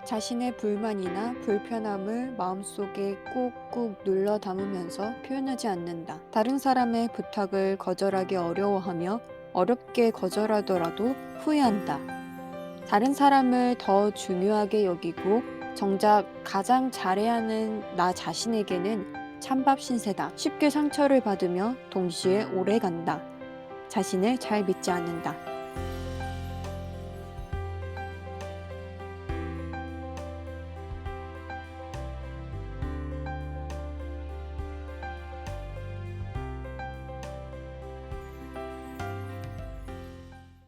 자신의 불만이나 불편함을 마음속에 꾹꾹 눌러 담으면서 표현하지 않는다. 다른 사람의 부탁을 거절하기 어려워하며 어렵게 거절하더라도 후회한다. 다른 사람을 더 중요하게 여기고 정작 가장 잘해야 하는 나 자신에게는 찬밥 신세다. 쉽게 상처를 받으며 동시에 오래 간다. 자신을 잘 믿지 않는다.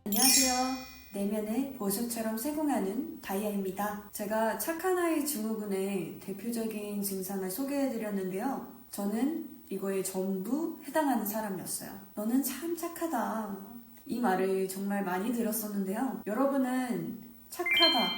안녕하세요. 내면을 보석처럼 세공하는 다이아입니다. 제가 착한 아이 증후군의 대표적인 증상을 소개해드렸는데요. 저는 이거에 전부 해당하는 사람이었어요. 너는 참 착하다. 이 말을 정말 많이 들었었는데요. 여러분은 착하다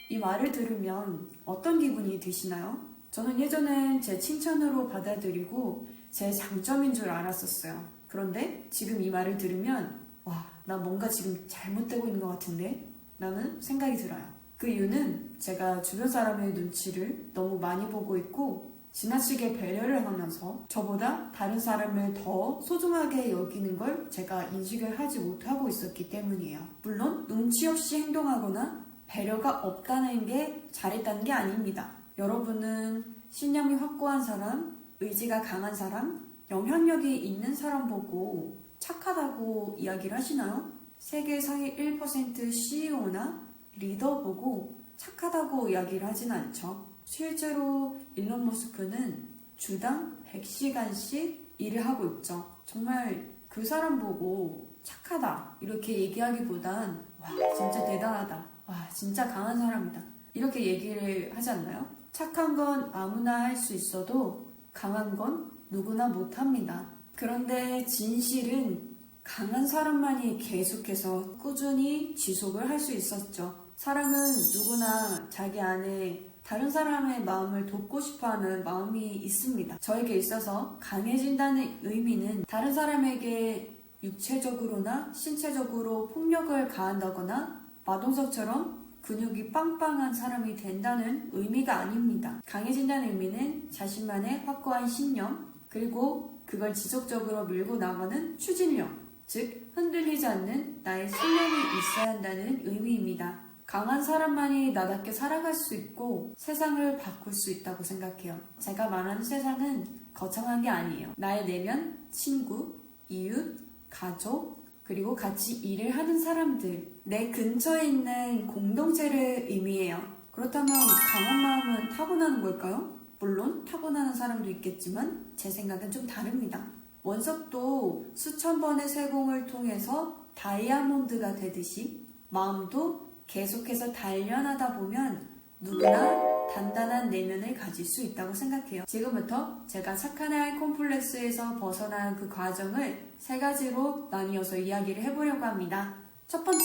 이 말을 들으면 어떤 기분이 드시나요? 저는 예전엔 제 칭찬으로 받아들이고 제 장점인 줄 알았었어요. 그런데 지금 이 말을 들으면 와, 나 뭔가 지금 잘못되고 있는 것 같은데? 라는 생각이 들어요. 그 이유는 제가 주변 사람의 눈치를 너무 많이 보고 있고 지나치게 배려를 하면서 저보다 다른 사람을 더 소중하게 여기는 걸 제가 인식을 하지 못하고 있었기 때문이에요. 물론 눈치 없이 행동하거나 배려가 없다는 게 잘했다는 게 아닙니다. 여러분은 신념이 확고한 사람, 의지가 강한 사람, 영향력이 있는 사람 보고 착하다고 이야기를 하시나요? 세계 상위 1% CEO나 리더 보고 착하다고 이야기를 하진 않죠. 실제로 일론 머스크는 주당 100시간씩 일을 하고 있죠. 정말 그 사람 보고 착하다 이렇게 얘기하기보단 와 진짜 대단하다, 와 진짜 강한 사람이다 이렇게 얘기를 하지 않나요? 착한 건 아무나 할 수 있어도 강한 건 누구나 못합니다. 그런데 진실은 강한 사람만이 계속해서 꾸준히 지속을 할 수 있었죠. 사람은 누구나 자기 안에 다른 사람의 마음을 돕고 싶어하는 마음이 있습니다. 저에게 있어서 강해진다는 의미는 다른 사람에게 육체적으로나 신체적으로 폭력을 가한다거나 마동석처럼 근육이 빵빵한 사람이 된다는 의미가 아닙니다. 강해진다는 의미는 자신만의 확고한 신념, 그리고 그걸 지속적으로 밀고 나가는 추진력, 즉 흔들리지 않는 나의 신념이 있어야 한다는 의미입니다. 강한 사람만이 나답게 살아갈 수 있고 세상을 바꿀 수 있다고 생각해요. 제가 말하는 세상은 거창한 게 아니에요. 나의 내면, 친구, 이웃, 가족, 그리고 같이 일을 하는 사람들, 내 근처에 있는 공동체를 의미해요. 그렇다면 강한 마음은 타고나는 걸까요? 물론 타고나는 사람도 있겠지만 제 생각은 좀 다릅니다. 원석도 수천 번의 세공을 통해서 다이아몬드가 되듯이 마음도 계속해서 단련하다 보면 누구나 단단한 내면을 가질 수 있다고 생각해요. 지금부터 제가 착한 아이 콤플렉스에서 벗어나는 그 과정을 세 가지로 나뉘어서 이야기를 해보려고 합니다. 첫 번째,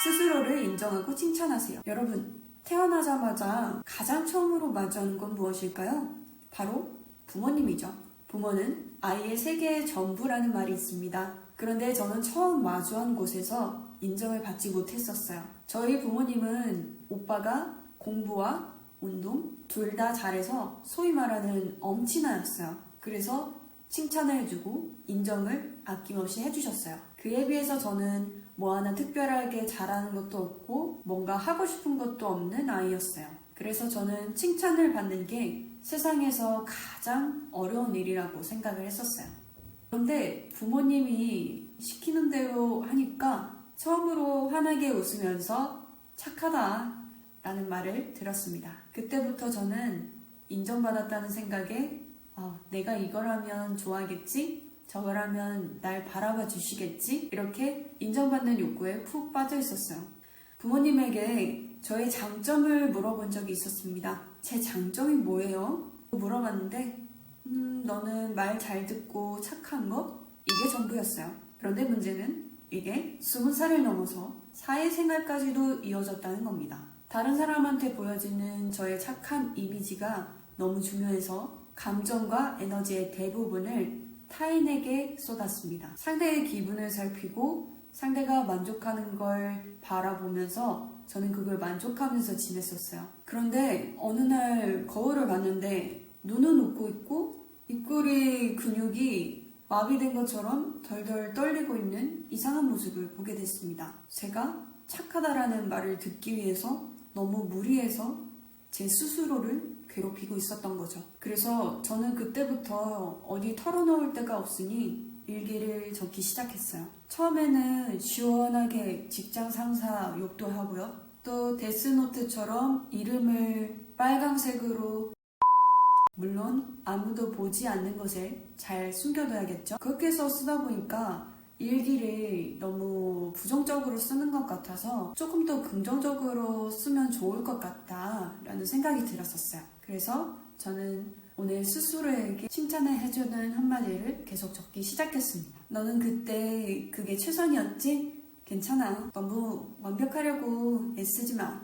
스스로를 인정하고 칭찬하세요. 여러분, 태어나자마자 가장 처음으로 마주하는 건 무엇일까요? 바로 부모님이죠. 부모는 아이의 세계의 전부라는 말이 있습니다. 그런데 저는 처음 마주한 곳에서 인정을 받지 못했었어요. 저희 부모님은 오빠가 공부와 운동 둘 다 잘해서 소위 말하는 엄친아였어요. 그래서 칭찬을 해주고 인정을 아낌없이 해주셨어요. 그에 비해서 저는 뭐 하나 특별하게 잘하는 것도 없고 뭔가 하고 싶은 것도 없는 아이였어요. 그래서 저는 칭찬을 받는 게 세상에서 가장 어려운 일이라고 생각을 했었어요. 그런데 부모님이 시키는 대로 하니까 처음으로 환하게 웃으면서 착하다 라는 말을 들었습니다. 그때부터 저는 인정받았다는 생각에 내가 이걸 하면 좋아하겠지? 저걸 하면 날 바라봐 주시겠지? 이렇게 인정받는 욕구에 푹 빠져 있었어요. 부모님에게 저의 장점을 물어본 적이 있었습니다. 제 장점이 뭐예요? 물어봤는데 너는 말 잘 듣고 착한 거? 이게 전부였어요. 그런데 문제는 이게 20살을 넘어서 사회생활까지도 이어졌다는 겁니다. 다른 사람한테 보여지는 저의 착한 이미지가 너무 중요해서 감정과 에너지의 대부분을 타인에게 쏟았습니다. 상대의 기분을 살피고 상대가 만족하는 걸 바라보면서 저는 그걸 만족하면서 지냈었어요. 그런데 어느 날 거울을 봤는데 눈은 웃고 있고 입꼬리 근육이 마비된 것처럼 덜덜 떨리고 있는 이상한 모습을 보게 됐습니다. 제가 착하다라는 말을 듣기 위해서 너무 무리해서 제 스스로를 괴롭히고 있었던 거죠. 그래서 저는 그때부터 어디 털어놓을 데가 없으니 일기를 적기 시작했어요. 처음에는 시원하게 직장 상사 욕도 하고요. 또 데스노트처럼 이름을 빨강색으로, 물론 아무도 보지 않는 곳에 잘 숨겨둬야겠죠. 그렇게 해서 쓰다 보니까 일기를 너무 부정적으로 쓰는 것 같아서 조금 더 긍정적으로 쓰면 좋을 것 같다라는 생각이 들었었어요. 그래서 저는 오늘 스스로에게 칭찬을 해주는 한마디를 계속 적기 시작했습니다. 너는 그때 그게 최선이었지? 괜찮아. 너무 완벽하려고 애쓰지 마.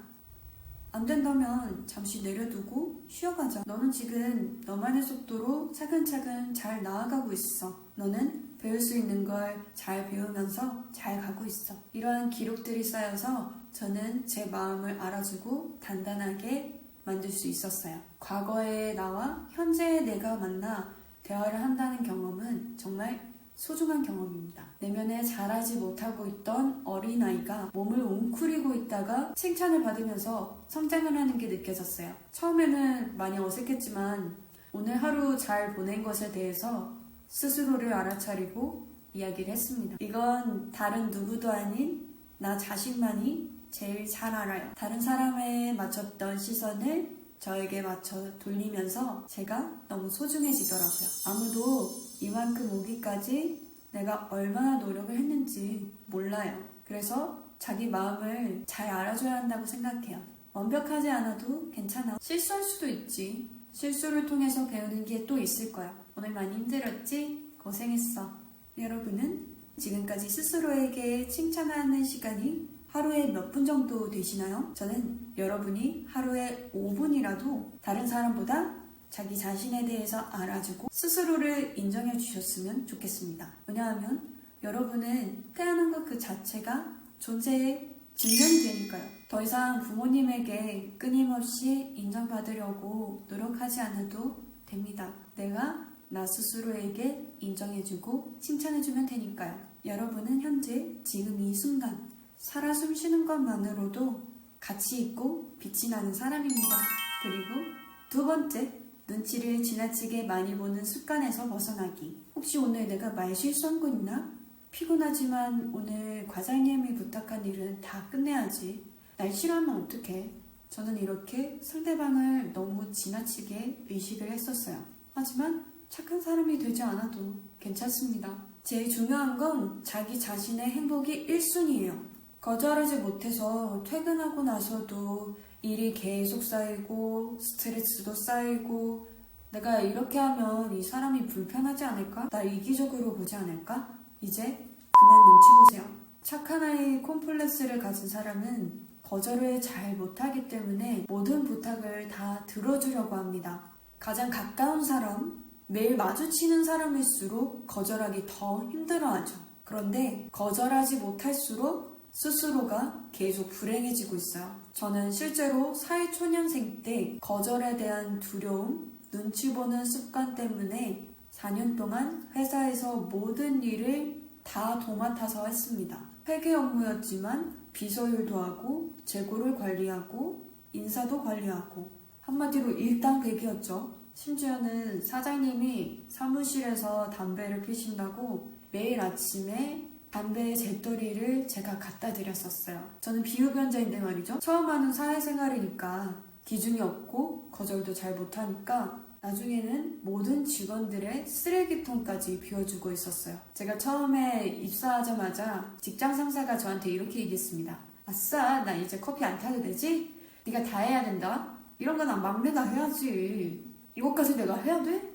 안 된다면 잠시 내려두고 쉬어가자. 너는 지금 너만의 속도로 차근차근 잘 나아가고 있어. 너는 배울 수 있는 걸 잘 배우면서 잘 가고 있어. 이러한 기록들이 쌓여서 저는 제 마음을 알아주고 단단하게 만들 수 있었어요. 과거의 나와 현재의 내가 만나 대화를 한다는 경험은 정말 소중한 경험입니다. 내면에 잘하지 못하고 있던 어린아이가 몸을 웅크리고 있다가 칭찬을 받으면서 성장을 하는 게 느껴졌어요. 처음에는 많이 어색했지만 오늘 하루 잘 보낸 것에 대해서 스스로를 알아차리고 이야기를 했습니다. 이건 다른 누구도 아닌 나 자신만이 제일 잘 알아요. 다른 사람에 맞췄던 시선을 저에게 맞춰 돌리면서 제가 너무 소중해지더라고요. 아무도 이만큼 오기까지 내가 얼마나 노력을 했는지 몰라요. 그래서 자기 마음을 잘 알아줘야 한다고 생각해요. 완벽하지 않아도 괜찮아. 실수할 수도 있지. 실수를 통해서 배우는 게 또 있을 거야. 오늘 많이 힘들었지? 고생했어. 여러분은 지금까지 스스로에게 칭찬하는 시간이 하루에 몇 분 정도 되시나요? 저는 여러분이 하루에 5분이라도 다른 사람보다 자기 자신에 대해서 알아주고 스스로를 인정해 주셨으면 좋겠습니다. 왜냐하면 여러분은 태어난 것 그 자체가 존재의 증명이 되니까요. 더 이상 부모님에게 끊임없이 인정받으려고 노력하지 않아도 됩니다. 내가 나 스스로에게 인정해주고 칭찬해주면 되니까요. 여러분은 현재 지금 이 순간 살아 숨쉬는 것만으로도 가치 있고 빛이 나는 사람입니다. 그리고 두 번째, 눈치를 지나치게 많이 보는 습관에서 벗어나기. 혹시 오늘 내가 말 실수한 거 있나? 피곤하지만 오늘 과장님이 부탁한 일은 다 끝내야지. 날 싫어하면 어떡해? 저는 이렇게 상대방을 너무 지나치게 의식을 했었어요. 하지만 착한 사람이 되지 않아도 괜찮습니다. 제일 중요한 건 자기 자신의 행복이 1순위예요. 거절하지 못해서 퇴근하고 나서도 일이 계속 쌓이고 스트레스도 쌓이고 내가 이렇게 하면 이 사람이 불편하지 않을까? 나 이기적으로 보지 않을까? 이제 그만 눈치 보세요. 착한 아이 콤플렉스를 가진 사람은 거절을 잘 못하기 때문에 모든 부탁을 다 들어주려고 합니다. 가장 가까운 사람, 매일 마주치는 사람일수록 거절하기 더 힘들어하죠. 그런데 거절하지 못할수록 스스로가 계속 불행해지고 있어요. 저는 실제로 사회초년생 때 거절에 대한 두려움, 눈치 보는 습관 때문에 4년 동안 회사에서 모든 일을 다 도맡아서 했습니다. 회계 업무였지만 비서일도 하고 재고를 관리하고 인사도 관리하고 한마디로 일당백이었죠. 심지어는 사장님이 사무실에서 담배를 피신다고 매일 아침에 담배 재떨이를 제가 갖다 드렸었어요. 저는 비흡연자인데 말이죠. 처음 하는 사회생활이니까 기준이 없고 거절도 잘 못하니까 나중에는 모든 직원들의 쓰레기통까지 비워주고 있었어요. 제가 처음에 입사하자마자 직장 상사가 저한테 이렇게 얘기했습니다. 아싸, 나 이제 커피 안 타도 되지? 네가 다 해야 된다. 이런 건 막내가 해야지. 이것까지 내가 해야 돼?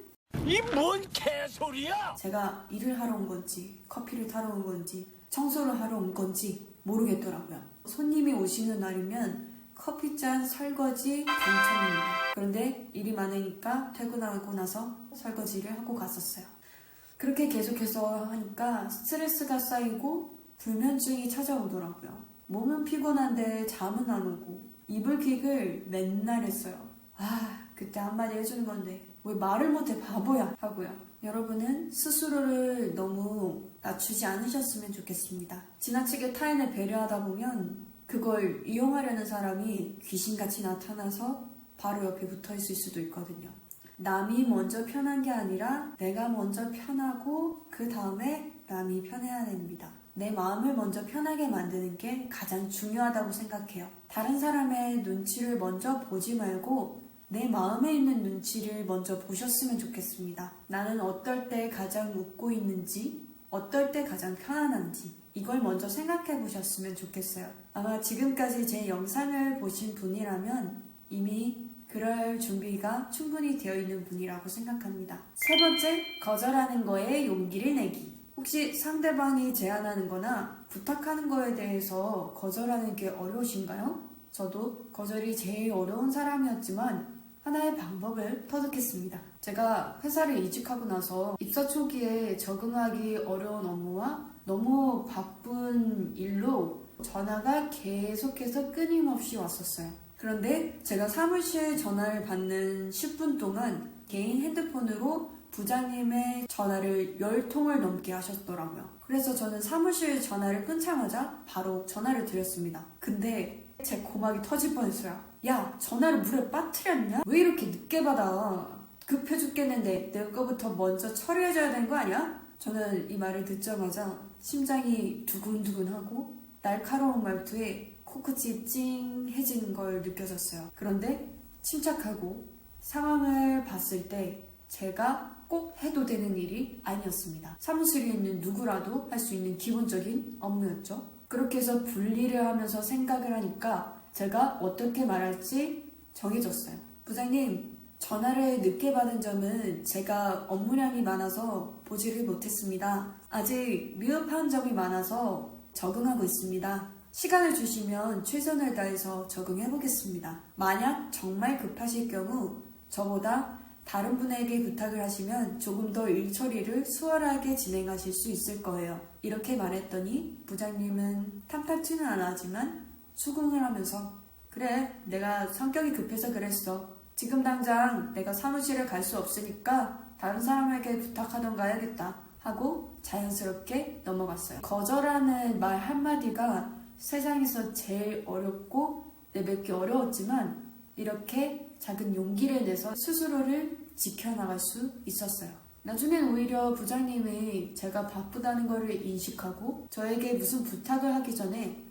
이 뭔 개소리야! 제가 일을 하러 온 건지 커피를 타러 온 건지 청소를 하러 온 건지 모르겠더라고요. 손님이 오시는 날이면 커피잔 설거지 당첨입니다. 그런데 일이 많으니까 퇴근하고 나서 설거지를 하고 갔었어요. 그렇게 계속해서 하니까 스트레스가 쌓이고 불면증이 찾아오더라고요. 몸은 피곤한데 잠은 안 오고 이불킥을 맨날 했어요. 그때 한마디 해주는 건데 왜 말을 못해 바보야 하고요. 여러분은 스스로를 너무 낮추지 않으셨으면 좋겠습니다. 지나치게 타인을 배려하다 보면 그걸 이용하려는 사람이 귀신같이 나타나서 바로 옆에 붙어있을 수도 있거든요. 남이 먼저 편한 게 아니라 내가 먼저 편하고 그 다음에 남이 편해야 됩니다. 내 마음을 먼저 편하게 만드는 게 가장 중요하다고 생각해요. 다른 사람의 눈치를 먼저 보지 말고 내 마음에 있는 눈치를 먼저 보셨으면 좋겠습니다. 나는 어떨 때 가장 웃고 있는지, 어떨 때 가장 편안한지 이걸 먼저 생각해 보셨으면 좋겠어요. 아마 지금까지 제 영상을 보신 분이라면 이미 그럴 준비가 충분히 되어 있는 분이라고 생각합니다. 세 번째, 거절하는 거에 용기를 내기. 혹시 상대방이 제안하는 거나 부탁하는 거에 대해서 거절하는 게 어려우신가요? 저도 거절이 제일 어려운 사람이었지만 하나의 방법을 터득했습니다. 제가 회사를 이직하고 나서 입사 초기에 적응하기 어려운 업무와 너무 바쁜 일로 전화가 계속해서 끊임없이 왔었어요. 그런데 제가 사무실 전화를 받는 10분 동안 개인 핸드폰으로 부장님의 전화를 10통을 넘게 하셨더라고요. 그래서 저는 사무실 전화를 끊자마자 바로 전화를 드렸습니다. 근데 제 고막이 터질 뻔했어요. 야, 전화를 물에 빠뜨렸냐? 왜 이렇게 늦게 받아? 급해 죽겠는데 내 거부터 먼저 처리해줘야 되는 거 아니야? 저는 이 말을 듣자마자 심장이 두근두근하고 날카로운 말투에 코끝이 찡해지는 걸 느껴졌어요. 그런데 침착하고 상황을 봤을 때 제가 꼭 해도 되는 일이 아니었습니다. 사무실에 있는 누구라도 할 수 있는 기본적인 업무였죠. 그렇게 해서 분리를 하면서 생각을 하니까 제가 어떻게 말할지 정해졌어요. 부장님, 전화를 늦게 받은 점은 제가 업무량이 많아서 보지를 못했습니다. 아직 미흡한 점이 많아서 적응하고 있습니다. 시간을 주시면 최선을 다해서 적응해보겠습니다. 만약 정말 급하실 경우 저보다 다른 분에게 부탁을 하시면 조금 더 일 처리를 수월하게 진행하실 수 있을 거예요. 이렇게 말했더니 부장님은 탐탁지는 않았지만 수긍을 하면서 그래, 내가 성격이 급해서 그랬어. 지금 당장 내가 사무실을 갈 수 없으니까 다른 사람에게 부탁하던가 해야겠다 하고 자연스럽게 넘어갔어요. 거절하는 말 한마디가 세상에서 제일 어렵고 내뱉기 어려웠지만 이렇게 작은 용기를 내서 스스로를 지켜나갈 수 있었어요. 나중엔 오히려 부장님이 제가 바쁘다는 것을 인식하고 저에게 무슨 부탁을 하기 전에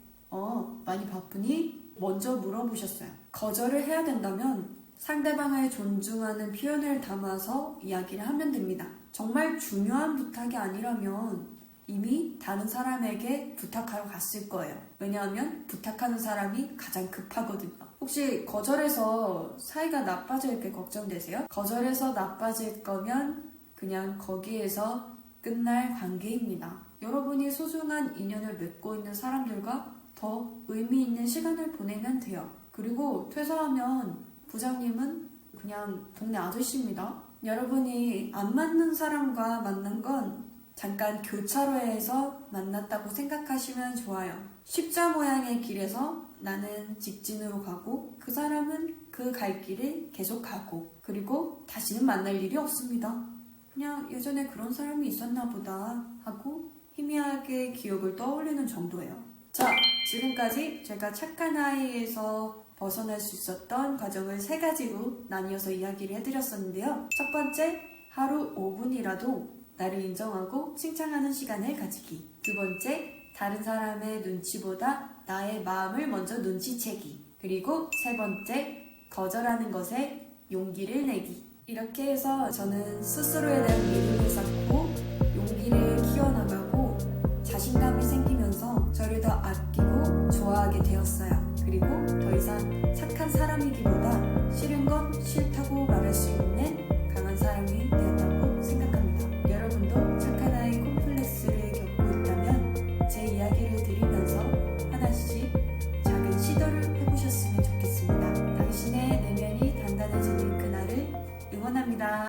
많이 바쁘니? 먼저 물어보셨어요. 거절을 해야 된다면 상대방을 존중하는 표현을 담아서 이야기를 하면 됩니다. 정말 중요한 부탁이 아니라면 이미 다른 사람에게 부탁하러 갔을 거예요. 왜냐하면 부탁하는 사람이 가장 급하거든요. 혹시 거절해서 사이가 나빠질 게 걱정되세요? 거절해서 나빠질 거면 그냥 거기에서 끝날 관계입니다. 여러분이 소중한 인연을 맺고 있는 사람들과 더 의미 있는 시간을 보내면 돼요. 그리고 퇴사하면 부장님은 그냥 동네 아저씨입니다. 여러분이 안 맞는 사람과 만난 건 잠깐 교차로에서 만났다고 생각하시면 좋아요. 십자 모양의 길에서 나는 직진으로 가고 그 사람은 그 갈 길을 계속 가고 그리고 다시는 만날 일이 없습니다. 그냥 예전에 그런 사람이 있었나 보다 하고 희미하게 기억을 떠올리는 정도예요. 자, 지금까지 제가 착한 아이에서 벗어날 수 있었던 과정을 3가지로 나뉘어서 이야기를 해드렸었는데요. 첫 번째, 하루 5분이라도 나를 인정하고 칭찬하는 시간을 가지기. 두 번째, 다른 사람의 눈치보다 나의 마음을 먼저 눈치채기. 그리고 세 번째, 거절하는 것에 용기를 내기. 이렇게 해서 저는 스스로에 대한 믿음을 쌓고 용기를 키워나가고 자신감이 생기면서 저를 더 아끼고 좋아하게 되었어요. 그리고 더 이상 착한 사람이기보다 싫은 건 싫다.